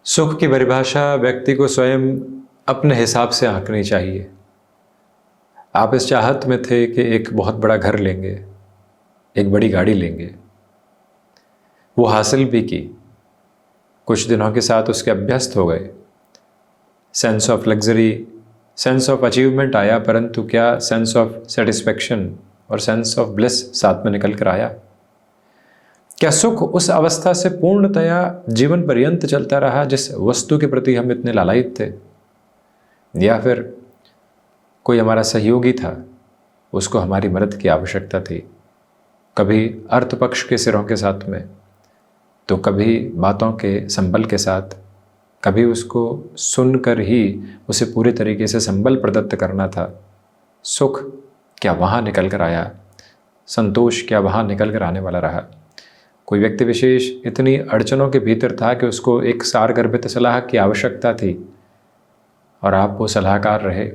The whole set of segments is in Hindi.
सुख की परिभाषा व्यक्ति को स्वयं अपने हिसाब से आंकनी चाहिए। आप इस चाहत में थे कि एक बहुत बड़ा घर लेंगे, एक बड़ी गाड़ी लेंगे। वो हासिल भी की। कुछ दिनों के साथ उसके अभ्यस्त हो गए। Sense of luxury, sense of achievement आया, परंतु क्या सेंस ऑफ सेटिस्फेक्शन और सेंस ऑफ ब्लिस साथ में निकल कर आया? क्या सुख उस अवस्था से पूर्णतया जीवन पर्यंत चलता रहा जिस वस्तु के प्रति हम इतने लालायित थे? या फिर कोई हमारा सहयोगी था, उसको हमारी मदद की आवश्यकता थी, कभी अर्थ पक्ष के सिरों के साथ में, तो कभी बातों के संबल के साथ, कभी उसको सुनकर ही उसे पूरे तरीके से संबल प्रदत्त करना था। सुख क्या वहाँ निकल कर आया? संतोष क्या वहाँ निकल कर आने वाला रहा? कोई व्यक्ति विशेष इतनी अड़चनों के भीतर था कि उसको एक सारगर्भित सलाह की आवश्यकता थी, और आप वो सलाहकार रहे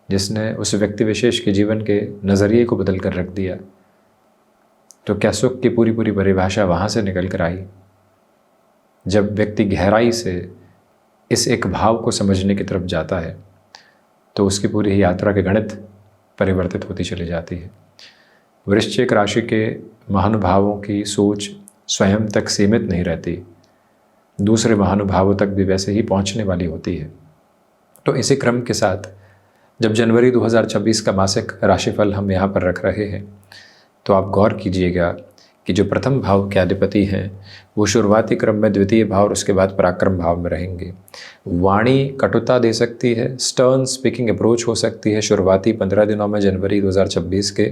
जिसने उस व्यक्ति विशेष के जीवन के नज़रिए को बदल कर रख दिया। तो क्या सुख की पूरी पूरी परिभाषा वहाँ से निकल कर आई? जब व्यक्ति गहराई से इस एक भाव को समझने की तरफ जाता है तो उसकी पूरी ही यात्रा के गणित परिवर्तित होती चली जाती है। वृश्चिक राशि के महानुभावों की सोच स्वयं तक सीमित नहीं रहती, दूसरे महानुभावों तक भी वैसे ही पहुंचने वाली होती है। तो इसी क्रम के साथ जब जनवरी 2026 का मासिक राशिफल हम यहाँ पर रख रहे हैं, तो आप गौर कीजिएगा कि जो प्रथम भाव के अधिपति हैं वो शुरुआती क्रम में द्वितीय भाव और उसके बाद पराक्रम भाव में रहेंगे। वाणी कटुता दे सकती है, स्टर्न स्पीकिंग अप्रोच हो सकती है शुरुआती 15 दिनों में जनवरी 2026 के।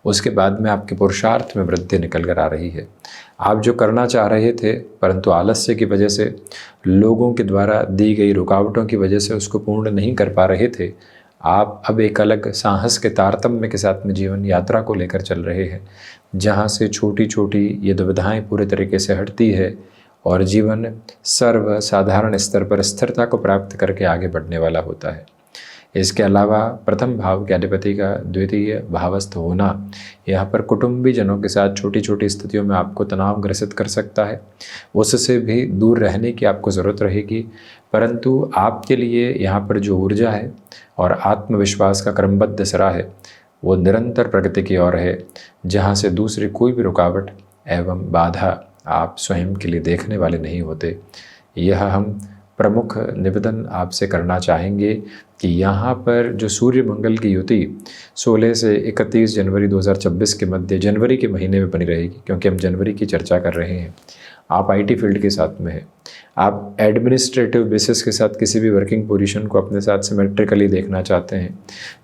उसके बाद में आपके पुरुषार्थ में वृद्धि निकल कर आ रही है। आप जो करना चाह रहे थे परंतु आलस्य की वजह से, लोगों के द्वारा दी गई रुकावटों की वजह से उसको पूर्ण नहीं कर पा रहे थे, आप अब एक अलग साहस के तारतम्य के साथ में जीवन यात्रा को लेकर चल रहे हैं, जहाँ से छोटी छोटी ये दुविधाएं पूरे तरीके से हटती है और जीवन सर्व साधारण स्तर पर स्थिरता को प्राप्त करके आगे बढ़ने वाला होता है। इसके अलावा प्रथम भाव के अधिपति का द्वितीय भावस्थ होना यहाँ पर कुटुंबी जनों के साथ छोटी छोटी स्थितियों में आपको तनाव ग्रसित कर सकता है। उससे भी दूर रहने की आपको ज़रूरत रहेगी, परंतु आपके लिए यहाँ पर जो ऊर्जा है और आत्मविश्वास का क्रमबद्ध सिरा है वो निरंतर प्रगति की ओर है, जहाँ से दूसरी कोई भी रुकावट एवं बाधा आप स्वयं के लिए देखने वाले नहीं होते। यह हम प्रमुख निवेदन आपसे करना चाहेंगे कि यहाँ पर जो सूर्य मंगल की युति 16 से 31 जनवरी 2026 के मध्य जनवरी के महीने में बनी रहेगी, क्योंकि हम जनवरी की चर्चा कर रहे हैं। आप आईटी फील्ड के साथ में हैं, आप एडमिनिस्ट्रेटिव बेसिस के साथ किसी भी वर्किंग पोजीशन को अपने साथ सिमेट्रिकली देखना चाहते हैं,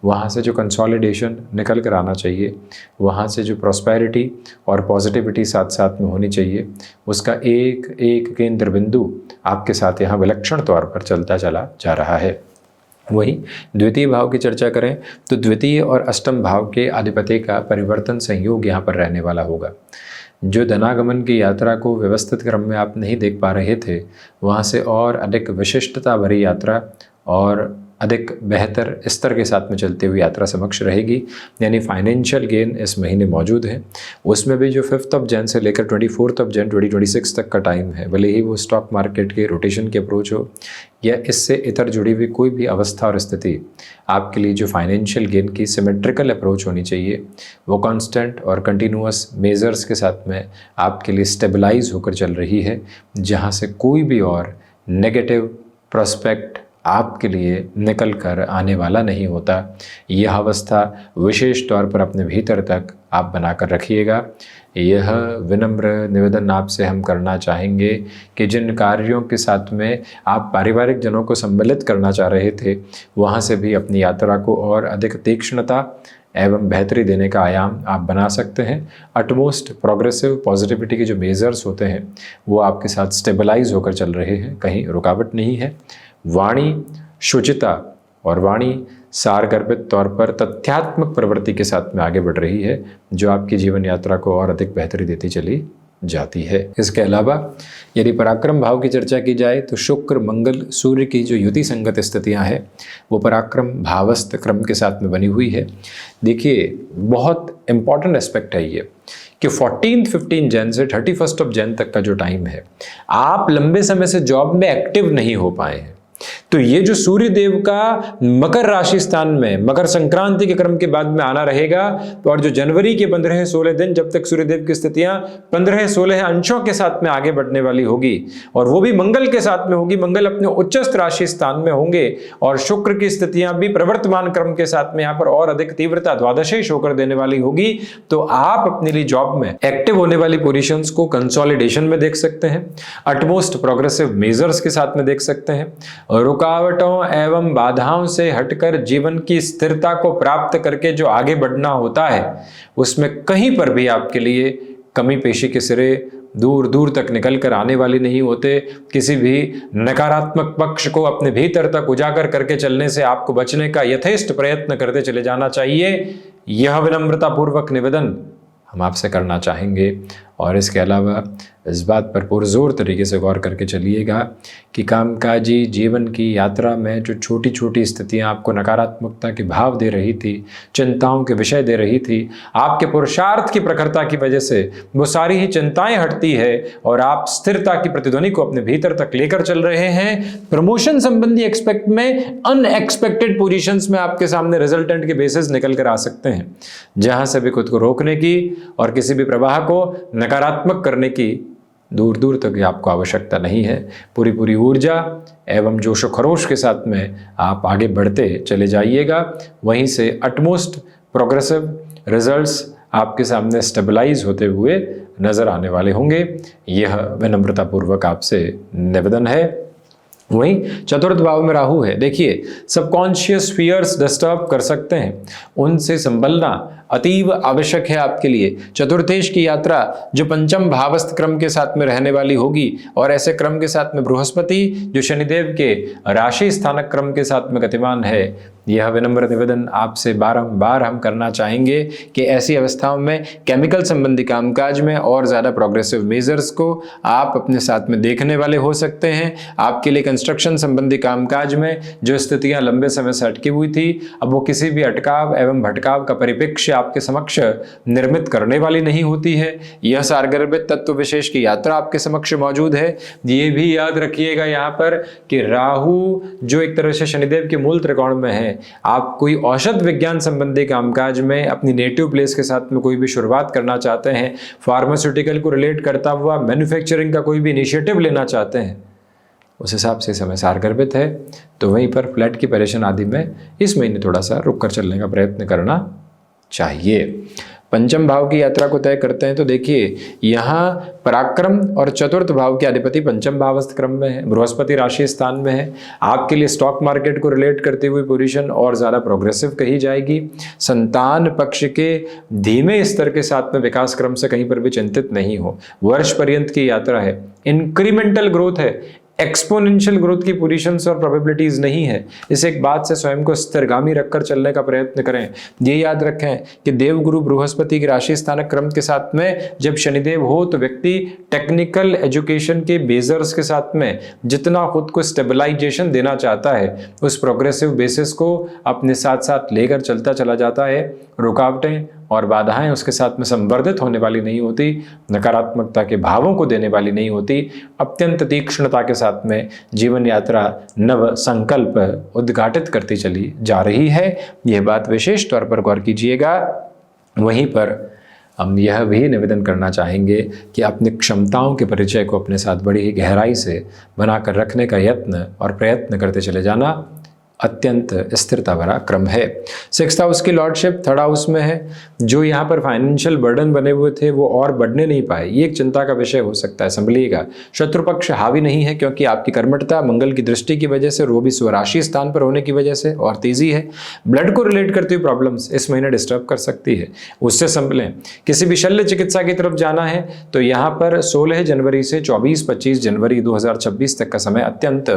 वहाँ से जो कंसोलिडेशन निकल कर आना चाहिए, वहाँ से जो प्रॉस्पेरिटी और पॉजिटिविटी साथ साथ में होनी चाहिए, उसका एक एक केंद्र बिंदु आपके साथ यहाँ विलक्षण तौर पर चलता चला जा रहा है। वहीं द्वितीय भाव की चर्चा करें तो द्वितीय और अष्टम भाव के अधिपति का परिवर्तन संयोग यहाँ पर रहने वाला होगा। जो धनागमन की यात्रा को व्यवस्थित क्रम में आप नहीं देख पा रहे थे, वहाँ से और अधिक विशिष्टता भरी यात्रा और अधिक बेहतर स्तर के साथ में चलती हुई यात्रा समक्ष रहेगी। यानी फाइनेंशियल गेन इस महीने मौजूद है। उसमें भी जो 5 जन से लेकर 24 जन 2026 तक का टाइम है, भले ही वो स्टॉक मार्केट के रोटेशन की अप्रोच हो या इससे इतर जुड़ी हुई कोई भी अवस्था और स्थिति, आपके लिए जो फाइनेंशियल गेन की सिमेट्रिकल अप्रोच होनी चाहिए वो कांस्टेंट और कंटिन्यूअस मेजर्स के साथ में आपके लिए स्टेबलाइज होकर चल रही है, जहाँ से कोई भी और नेगेटिव प्रोस्पेक्ट आपके लिए निकल कर आने वाला नहीं होता। यह अवस्था विशेष तौर पर अपने भीतर तक आप बनाकर रखिएगा। यह विनम्र निवेदन आपसे हम करना चाहेंगे कि जिन कार्यों के साथ में आप पारिवारिक जनों को सम्मिलित करना चाह रहे थे, वहाँ से भी अपनी यात्रा को और अधिक तीक्ष्णता एवं बेहतरी देने का आयाम आप बना सकते हैं। अटमोस्ट प्रोग्रेसिव पॉजिटिविटी के जो मेजर्स होते हैं वो आपके साथ स्टेबलाइज होकर चल रहे हैं, कहीं रुकावट नहीं है। वाणी शुचिता और वाणी सारगर्भित तौर पर तथ्यात्मक प्रवृत्ति के साथ में आगे बढ़ रही है, जो आपकी जीवन यात्रा को और अधिक बेहतरी देती चली जाती है। इसके अलावा यदि पराक्रम भाव की चर्चा की जाए तो शुक्र मंगल सूर्य की जो युति संगत स्थितियां हैं वो पराक्रम भावस्थ क्रम के साथ में बनी हुई है। देखिए बहुत इंपॉर्टेंट एस्पेक्ट है ये कि 15 जैन से 31 जैन तक का जो टाइम है, आप लंबे समय से जॉब में एक्टिव नहीं हो पाए हैं, तो ये जो सूर्य देव का मकर राशि स्थान में मकर संक्रांति के क्रम के बाद में आना रहेगा, और जो जनवरी के 15-16 दिन जब तक सूर्य देव की स्थितियां 15-16 अंशों के साथ में आगे बढ़ने वाली होगी, और वो भी मंगल के साथ में होगी, मंगल अपने उच्चस्थ राशि स्थान में होंगे, और शुक्र की स्थितियां भी प्रवर्तमान क्रम के साथ में यहाँ पर और अधिक तीव्रता द्वादशेश होकर देने वाली होगी। तो आप अपने लिए जॉब में एक्टिव होने वाली पोजिशंस को कंसोलिडेशन में देख सकते हैं, अटमोस्ट प्रोग्रेसिव मेजर्स के साथ में देख सकते हैं, रुकावटों एवं बाधाओं से हटकर जीवन की स्थिरता को प्राप्त करके जो आगे बढ़ना होता है उसमें कहीं पर भी आपके लिए कमी पेशी के सिरे दूर दूर तक निकल कर आने वाली नहीं होते। किसी भी नकारात्मक पक्ष को अपने भीतर तक उजागर करके चलने से आपको बचने का यथेष्ट प्रयत्न करते चले जाना चाहिए। यह विनम्रता पूर्वक निवेदन हम आपसे करना चाहेंगे। और इसके अलावा इस बात पर पुरजोर तरीके से गौर करके चलिएगा कि कामकाजी जीवन की यात्रा में जो छोटी छोटी स्थितियां आपको नकारात्मकता के भाव दे रही थी, चिंताओं के विषय दे रही थी, आपके पुरुषार्थ की प्रखरता की वजह से वो सारी ही चिंताएं हटती है और आप स्थिरता की प्रतिध्वनि को अपने भीतर तक लेकर चल रहे हैं। प्रमोशन संबंधी एक्सपेक्ट में अनएक्सपेक्टेड पोजीशंस में आपके सामने रिजल्टेंट के बेसिस निकल कर आ सकते हैं, जहां से भी खुद को रोकने की और किसी भी प्रवाह को नकारात्मक करने की दूर दूर तक आपको आवश्यकता नहीं है। पूरी ऊर्जा एवं जोश खरोश के साथ में आप आगे बढ़ते चले जाइएगा। वहीं से अटमोस्ट प्रोग्रेसिव रिजल्ट्स आपके सामने स्टेबलाइज होते हुए नजर आने वाले होंगे। यह विनम्रतापूर्वक आपसे निवेदन है। वहीं चतुर्थ भाव में राहु है। देखिए सबकॉन्शियस फियर्स डिस्टर्ब कर सकते हैं, उनसे संभलना अतीव आवश्यक है आपके लिए। चतुर्थेश की यात्रा जो पंचम भावस्थ क्रम के साथ में रहने वाली होगी, और ऐसे क्रम के साथ में बृहस्पति जो शनिदेव के राशि स्थानक क्रम के साथ में गतिमान है, यह विनम्र निवेदन आपसे बारंबार हम करना चाहेंगे कि ऐसी अवस्थाओं में केमिकल संबंधी कामकाज में और ज़्यादा प्रोग्रेसिव मेजर्स को आप अपने साथ में देखने वाले हो सकते हैं। आपके लिए कंस्ट्रक्शन संबंधी कामकाज में जो स्थितियां लंबे समय से अटकी हुई थी, अब वो किसी भी अटकाव एवं भटकाव का परिप्रेक्ष्य आपके समक्ष निर्मित करने वाली नहीं होती है। यह सारगर्भित तत्व विशेष की यात्रा आपके समक्ष मौजूद है। ये भी याद रखिएगा यहाँ पर कि राहु जो एक तरह से शनिदेव के मूल त्रिकोण में है, आप कोई औषध विज्ञान संबंधी कामकाज में अपनी नेटिव प्लेस के साथ में कोई भी शुरुआत करना चाहते हैं, फार्मास्यूटिकल को रिलेट करता हुआ मैन्युफैक्चरिंग का कोई भी इनिशिएटिव लेना चाहते हैं, उस हिसाब से समय सारगर्भित है। तो वहीं पर फ्लैट की परेशान आदि में इस महीने थोड़ा सा रुक कर चलने का प्रयत्न करना चाहिए। पंचम भाव की यात्रा को तय करते हैं तो देखिए यहाँ पराक्रम और चतुर्थ भाव के अधिपति पंचम भावस्थ क्रम में है, बृहस्पति राशि स्थान में है। आपके लिए स्टॉक मार्केट को रिलेट करती हुई पोजीशन और ज़्यादा प्रोग्रेसिव कही जाएगी। संतान पक्ष के धीमे स्तर के साथ में विकास क्रम से कहीं पर भी चिंतित नहीं हो। वर्ष पर्यंत की यात्रा है, इंक्रीमेंटल ग्रोथ है, एक्सपोनेंशियल ग्रोथ की पोजीशंस और प्रोबेबिलिटीज नहीं है। इस एक बात से स्वयं को स्थिरगामी रखकर चलने का प्रयत्न करें। ये याद रखें कि देवगुरु बृहस्पति की राशि स्थानक क्रम के साथ में जब शनिदेव हो तो व्यक्ति टेक्निकल एजुकेशन के बेजर्स के साथ में जितना खुद को स्टेबलाइजेशन देना चाहता है, उस प्रोग्रेसिव बेसिस को अपने साथ साथ लेकर चलता चला जाता है। रुकावटें और बाधाएं उसके साथ में संवर्धित होने वाली नहीं होती, नकारात्मकता के भावों को देने वाली नहीं होती। अत्यंत तीक्ष्णता के साथ में जीवन यात्रा नव संकल्प उद्घाटित करती चली जा रही है। यह बात विशेष तौर पर गौर कीजिएगा। वहीं पर हम यह भी निवेदन करना चाहेंगे कि अपनी क्षमताओं के परिचय को अपने साथ बड़ी ही गहराई से बनाकर रखने का यत्न और प्रयत्न करते चले जाना अत्यंत स्थिरता भरा क्रम है। 6th हाउस की लॉर्डशिप 3rd हाउस में है। जो यहाँ पर फाइनेंशियल बर्डन बने हुए थे वो और बढ़ने नहीं पाए, ये एक चिंता का विषय हो सकता है, संभलिएगा। शत्रु पक्ष हावी नहीं है क्योंकि आपकी कर्मठता मंगल की दृष्टि की वजह से और वो भी स्वराशि स्थान पर होने की वजह से और तेजी है। ब्लड को रिलेट करती हुई प्रॉब्लम्स इस महीने डिस्टर्ब कर सकती है, उससे संभलें। किसी भी शल्य चिकित्सा की तरफ जाना है तो यहाँ पर 16 जनवरी से 24-25 जनवरी 2026 तक का समय अत्यंत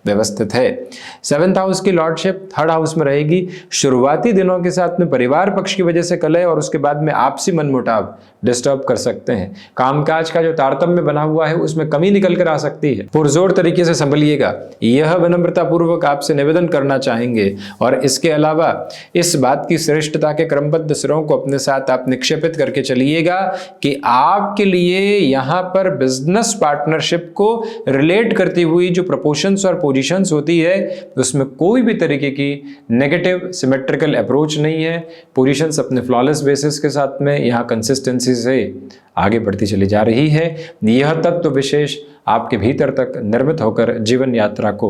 व्यवस्थित है। 7th हाउस की लॉर्डशिप 3rd हाउस में रहेगी। शुरुआती दिनों के साथ में परिवार पक्ष की वजह से कलह और उसके बाद में आपसी मनमुटाव डिस्टर्ब कर सकते हैं। कामकाज का जो तारतम्य बना हुआ है उसमें कमी निकल कर आ सकती है, पुरजोर तरीके से संभलिएगा, यह विनम्रता पूर्वक आपसे निवेदन करना चाहेंगे। और इसके अलावा इस बात की श्रेष्ठता के क्रमबद्ध सिरों को अपने साथ आप निक्षेपित करके चलिएगा कि आपके लिए यहाँ पर बिजनेस पार्टनरशिप को रिलेट करती हुई जो प्रपोशंस और पोजीशंस होती है उसमें कोई भी तरीके की नेगेटिव सिमेट्रिकल अप्रोच नहीं है। पोजीशंस अपने फ्लॉलेस बेसिस के साथ में यहाँ कंसिस्टेंसी से आगे बढ़ती चली जा रही है। यह तत्व विशेष आपके भीतर तक निर्मित होकर जीवन यात्रा को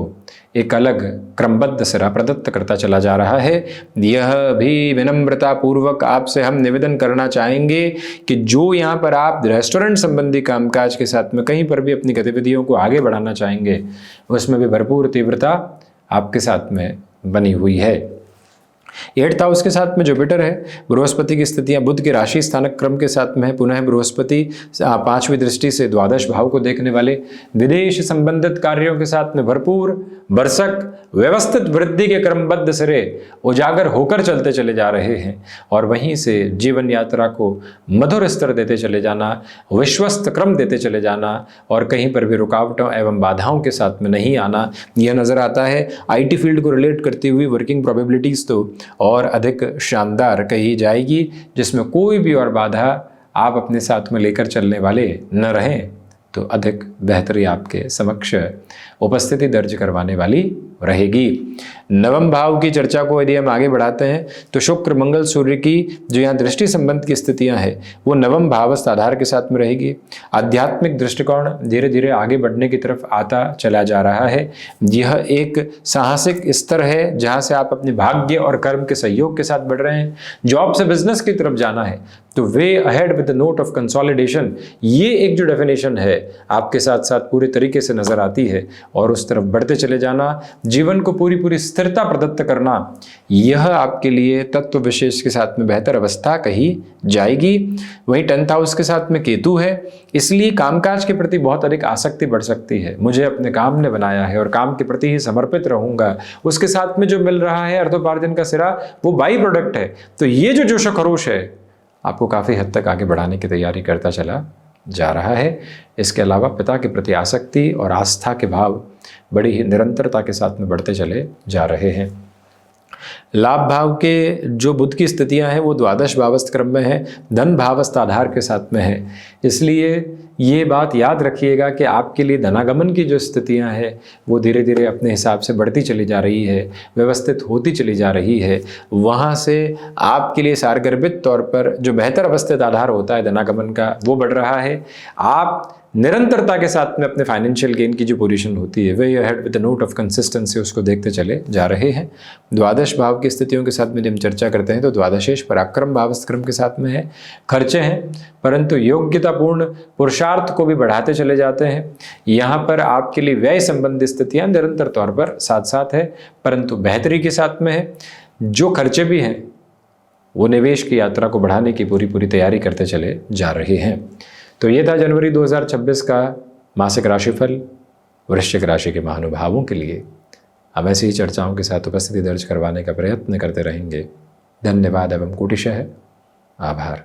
एक अलग क्रमबद्ध सिरा प्रदत्त करता चला जा रहा है। यह भी विनम्रता पूर्वक आपसे हम निवेदन करना चाहेंगे कि जो यहाँ पर आप रेस्टोरेंट संबंधी कामकाज के साथ में कहीं पर भी अपनी गतिविधियों को आगे बढ़ाना चाहेंगे उसमें भी भरपूर तीव्रता आपके साथ में बनी हुई है। 8th हाउस के साथ में जुपिटर है। बृहस्पति की स्थितियां बुध के राशि स्थानक क्रम के साथ में है। पुनः बृहस्पति 5वीं दृष्टि से द्वादश भाव को देखने वाले विदेश संबंधित कार्यों के साथ में भरपूर भरसक व्यवस्थित वृद्धि के क्रमबद्ध सिरे उजागर होकर चलते चले जा रहे हैं और वहीं से जीवन यात्रा को मधुर स्तर देते चले जाना, विश्वस्त क्रम देते चले जाना और कहीं पर भी रुकावटों एवं बाधाओं के साथ में नहीं आना, यह नजर आता है। IT फील्ड को रिलेट करती हुई वर्किंग प्रोबेबिलिटीज तो और अधिक शानदार कही जाएगी, जिसमें कोई भी और बाधा आप अपने साथ में लेकर चलने वाले न रहें तो अधिक बेहतरी आपके समक्ष उपस्थिति दर्ज करवाने वाली रहेगी। नवम भाव की चर्चा को यदि हम आगे बढ़ाते हैं तो शुक्र मंगल सूर्य की जो यहाँ दृष्टि संबंध की स्थितियां हैं वो नवम भावस्थ आधार के साथ में रहेगी। आध्यात्मिक दृष्टिकोण धीरे धीरे आगे बढ़ने की तरफ आता चला जा रहा है। यह एक साहसिक स्तर है जहाँ से आप अपने भाग्य और कर्म के सहयोग के साथ बढ़ रहे हैं। जॉब से बिजनेस की तरफ जाना है तो way ahead with the note of consolidation, ये एक जो डेफिनेशन है आपके साथ साथ पूरे तरीके से नजर आती है और उस तरफ बढ़ते चले जाना, जीवन को पूरी पूरी स्थिरता प्रदत्त करना, यह आपके लिए तत्व विशेष के साथ में बेहतर अवस्था कही जाएगी। वहीं 10th हाउस के साथ में केतु है, इसलिए कामकाज के प्रति बहुत अधिक आसक्ति बढ़ सकती है। मुझे अपने काम ने बनाया है और काम के प्रति ही समर्पित रहूंगा, उसके साथ में जो मिल रहा है अर्थोपार्जन का सिरा वो बाई प्रोडक्ट है। तो ये जो जोश खरोश है आपको काफ़ी हद तक आगे बढ़ाने की तैयारी करता चला जा रहा है। इसके अलावा पिता के प्रति आसक्ति और आस्था के भाव बड़ी ही निरंतरता के साथ में बढ़ते चले जा रहे हैं। लाभ भाव के जो बुध की स्थितियां हैं वो द्वादश भावस्थ क्रम में है, धन भावस्थ आधार के साथ में है। इसलिए ये बात याद रखिएगा कि आपके लिए धनागमन की जो स्थितियां हैं वो धीरे धीरे अपने हिसाब से बढ़ती चली जा रही है, व्यवस्थित होती चली जा रही है। वहाँ से आपके लिए सारगर्भित तौर पर जो बेहतर अवस्थित आधार होता है धनागमन का वो बढ़ रहा है। आप निरंतरता के साथ में अपने फाइनेंशियल गेन की जो पोजीशन होती है way ahead with the note of consistency उसको देखते चले जा रहे हैं। द्वादश भाव की स्थितियों के साथ में जब हम चर्चा करते हैं तो द्वादशेश पराक्रम भावस्थ क्रम के साथ में है। खर्चे हैं परंतु योग्यतापूर्ण पुरुषार्थ को भी बढ़ाते चले जाते हैं। यहाँ पर आपके लिए व्यय संबंधी स्थितियाँ निरंतर तौर पर साथ साथ है परंतु बेहतरी के साथ में है। जो खर्चे भी हैं वो निवेश की यात्रा को बढ़ाने की पूरी तैयारी करते चले जा रहे हैं। तो ये था जनवरी 2026 का मासिक राशिफल वृश्चिक राशि के महानुभावों के लिए। हम ऐसी ही चर्चाओं के साथ उपस्थिति दर्ज करवाने का प्रयत्न करते रहेंगे। धन्यवाद एवं कोटिशः आभार।